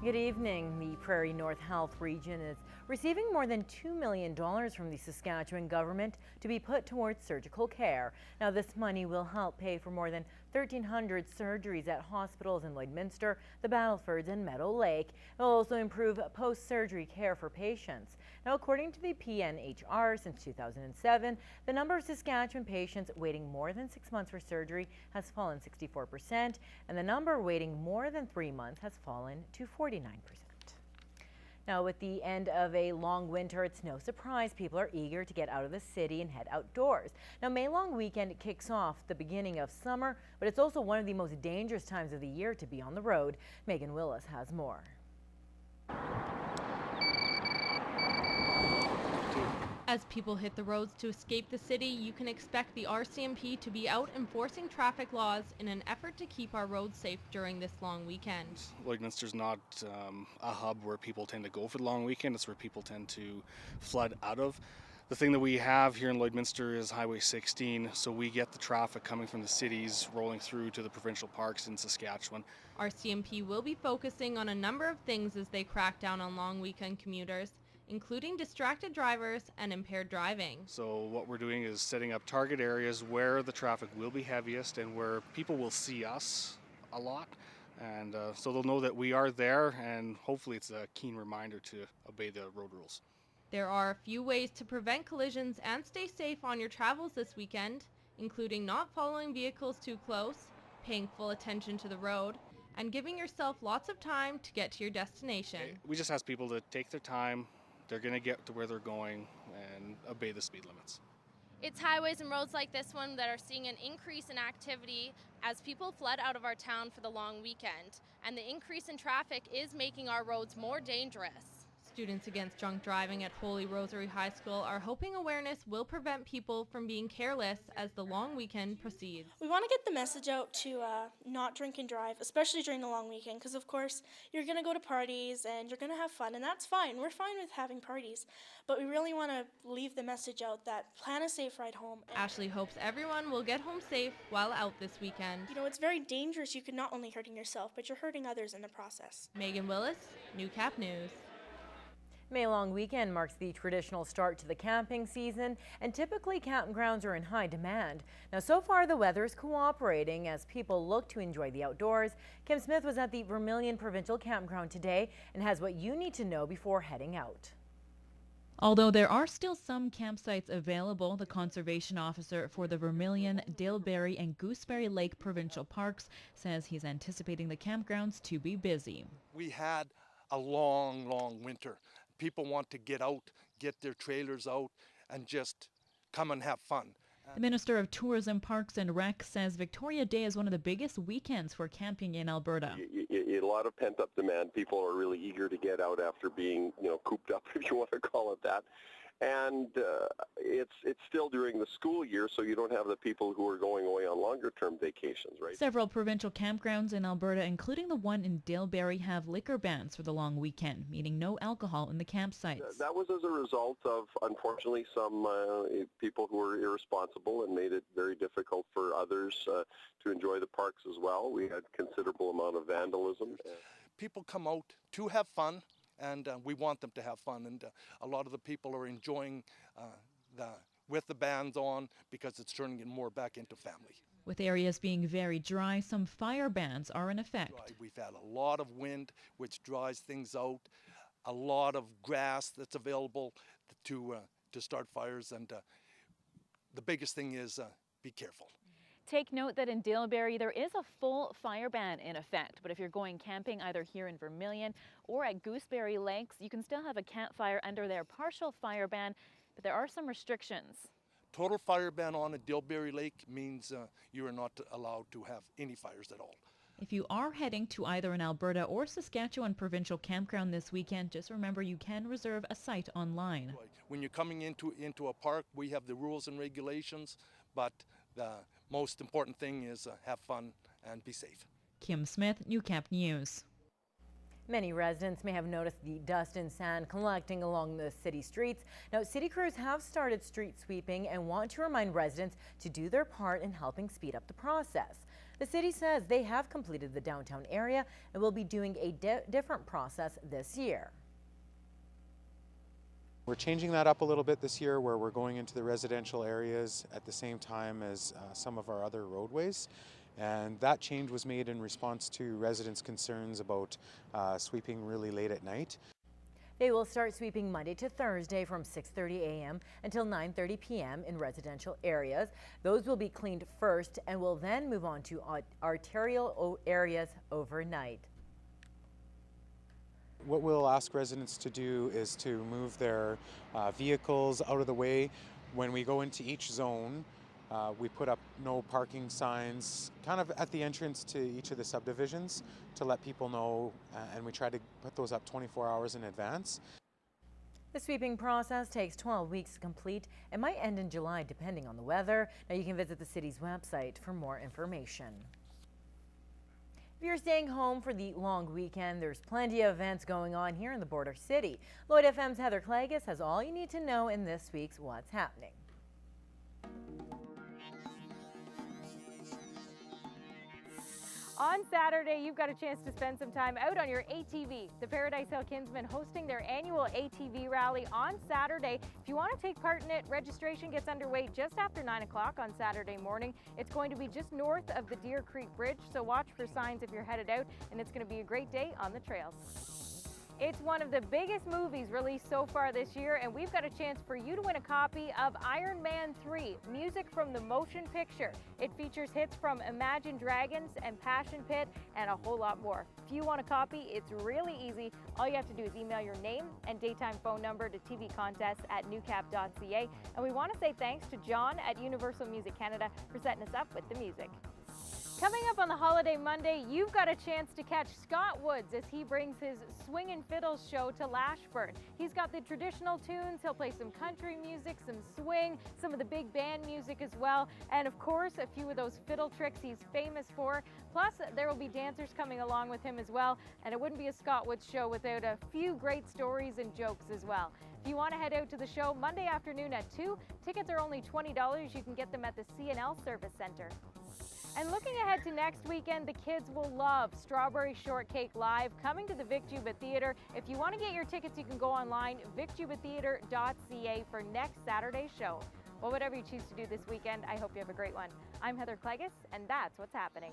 Good evening. The Prairie North Health Region is receiving more than $2 million from the Saskatchewan government to be put towards surgical care. Now, this money will help pay for more than 1,300 surgeries at hospitals in Lloydminster, the Battlefords, and Meadow Lake. It will also improve post-surgery care for patients. Now, according to the PNHR, since 2007, the number of Saskatchewan patients waiting more than 6 months for surgery has fallen 64%, and the number waiting more than 3 months has fallen to 49%. Now, with the end of a long winter, it's no surprise people are eager to get out of the city and head outdoors. Now, May long weekend kicks off the beginning of summer, but it's also one of the most dangerous times of the year to be on the road. Megan Willis has more. As people hit the roads to escape the city, you can expect the RCMP to be out enforcing traffic laws in an effort to keep our roads safe during this long weekend. Lloydminster's not a hub where people tend to go for the long weekend. It's where people tend to flood out of. The thing that we have here in Lloydminster is Highway 16, so we get the traffic coming from the cities rolling through to the provincial parks in Saskatchewan. RCMP will be focusing on a number of things as they crack down on long weekend commuters, including distracted drivers and impaired driving. So what we're doing is setting up target areas where the traffic will be heaviest and where people will see us a lot. And so they'll know that we are there, and hopefully it's a keen reminder to obey the road rules. There are a few ways to prevent collisions and stay safe on your travels this weekend, including not following vehicles too close, paying full attention to the road, and giving yourself lots of time to get to your destination. We just ask people to take their time. They're going to get to where they're going and obey the speed limits. It's highways and roads like this one that are seeing an increase in activity as people flood out of our town for the long weekend. And the increase in traffic is making our roads more dangerous. Students Against Drunk Driving at Holy Rosary High School are hoping awareness will prevent people from being careless as the long weekend proceeds. We want to get the message out to not drink and drive, especially during the long weekend, because of course you're going to go to parties and you're going to have fun, and that's fine. We're fine with having parties, but we really want to leave the message out that plan a safe ride home. Ashley hopes everyone will get home safe while out this weekend. You know, it's very dangerous. You could not only hurting yourself, but you're hurting others in the process. Megan Willis, Newcap News. May long weekend marks the traditional start to the camping season, and typically campgrounds are in high demand. Now, so far the weather is cooperating as people look to enjoy the outdoors. Kim Smith was at the Vermilion Provincial Campground today and has what you need to know before heading out. Although there are still some campsites available, the conservation officer for the Vermilion, Daleberry and Gooseberry Lake Provincial Parks says he's anticipating the campgrounds to be busy. We had a long winter. People want to get out, get their trailers out, and just come and have fun. The Minister of Tourism, Parks and Rec says Victoria Day is one of the biggest weekends for camping in Alberta. A lot of pent-up demand. People are really eager to get out after being, cooped up, if you want to call it that. And it's still during the school year, so you don't have the people who are going away on longer-term vacations, right? Several provincial campgrounds in Alberta, including the one in Daleberry, have liquor bans for the long weekend, meaning no alcohol in the campsites. That was as a result of, unfortunately, some people who were irresponsible and made it very difficult for others to enjoy the parks as well. We had considerable amount of vandalism. People come out to have fun, and we want them to have fun, and a lot of the people are enjoying with the bands on because it's turning it more back into family. With areas being very dry, some fire bans are in effect. We've had a lot of wind, which dries things out, a lot of grass that's available to start fires, and the biggest thing is be careful. Take note that in Daleberry there is a full fire ban in effect, but if you're going camping either here in Vermilion or at Gooseberry Lakes, you can still have a campfire under their partial fire ban, but there are some restrictions. Total fire ban on a Daleberry Lake means you are not allowed to have any fires at all. If you are heading to either an Alberta or Saskatchewan provincial campground this weekend, just remember you can reserve a site online. When you're coming into a park, we have the rules and regulations, but the most important thing is have fun and be safe. Kim Smith, Newcap News. Many residents may have noticed the dust and sand collecting along the city streets. Now, city crews have started street sweeping and want to remind residents to do their part in helping speed up the process. The city says they have completed the downtown area and will be doing a different process this year. We're changing that up a little bit this year, where we're going into the residential areas at the same time as some of our other roadways. And that change was made in response to residents' concerns about sweeping really late at night. They will start sweeping Monday to Thursday from 6:30 a.m. until 9:30 p.m. in residential areas. Those will be cleaned first and will then move on to arterial areas overnight. What we'll ask residents to do is to move their vehicles out of the way. When we go into each zone, we put up no parking signs kind of at the entrance to each of the subdivisions to let people know, and we try to put those up 24 hours in advance. The sweeping process takes 12 weeks to complete and might end in July depending on the weather. Now you can visit the city's website for more information. If you're staying home for the long weekend, there's plenty of events going on here in the border city. Lloyd FM's Heather Clagus has all you need to know in this week's What's Happening. On Saturday, you've got a chance to spend some time out on your ATV. The Paradise Hill Kinsmen hosting their annual ATV rally on Saturday. If you want to take part in it, registration gets underway just after 9 o'clock on Saturday morning. It's going to be just north of the Deer Creek Bridge, so watch for signs if you're headed out, and it's going to be a great day on the trails. It's one of the biggest movies released so far this year, and we've got a chance for you to win a copy of Iron Man 3, music from the motion picture. It features hits from Imagine Dragons and Passion Pit and a whole lot more. If you want a copy, it's really easy. All you have to do is email your name and daytime phone number to tvcontests@newcap.ca. And we want to say thanks to John at Universal Music Canada for setting us up with the music. Coming up on the Holiday Monday, you've got a chance to catch Scott Woods as he brings his Swingin' Fiddles show to Lashburn. He's got the traditional tunes, he'll play some country music, some swing, some of the big band music as well, and of course a few of those fiddle tricks he's famous for. Plus there will be dancers coming along with him as well, and it wouldn't be a Scott Woods show without a few great stories and jokes as well. If you want to head out to the show Monday afternoon at 2, tickets are only $20. You can get them at the CITL Service Center. And looking ahead to next weekend, the kids will love Strawberry Shortcake Live coming to the Vic Juba Theatre. If you want to get your tickets, you can go online, vicjubatheatre.ca for next Saturday's show. Well, whatever you choose to do this weekend, I hope you have a great one. I'm Heather Clagus, and that's what's happening.